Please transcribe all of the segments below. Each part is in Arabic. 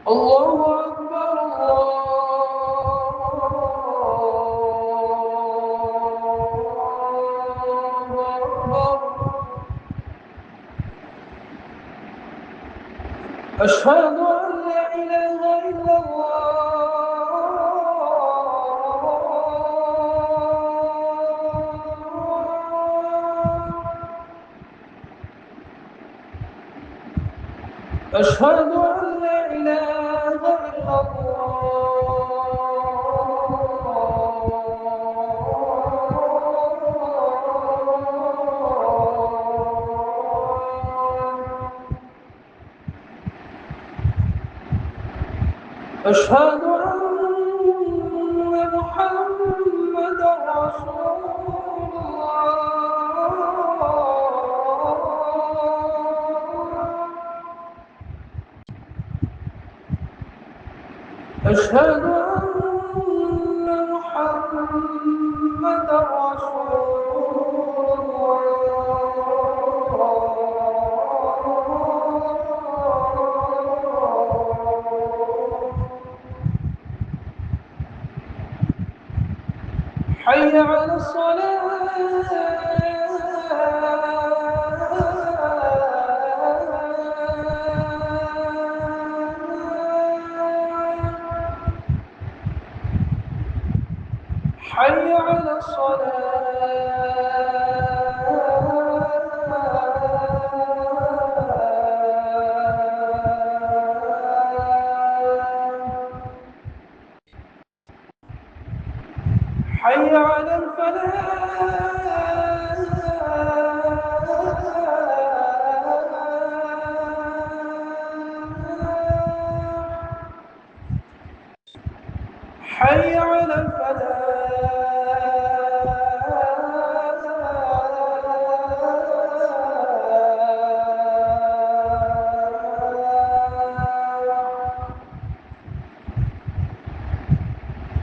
الله أكبر الله أكبر. أشهد أن لا إله إلا الله. أشهد أن لا إله إلا الله. أشهد أن محمدا رسول الله. أشهد أن محمدا رسول الله. حي على الصلاة. حي على الصلاة. حي على الفلاح. حي على الفلاح.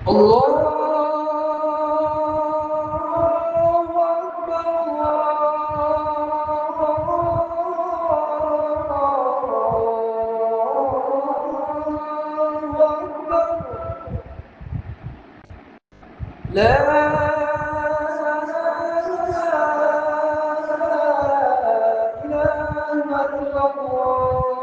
الله أكبر الله أكبر. لا إله إلا الله.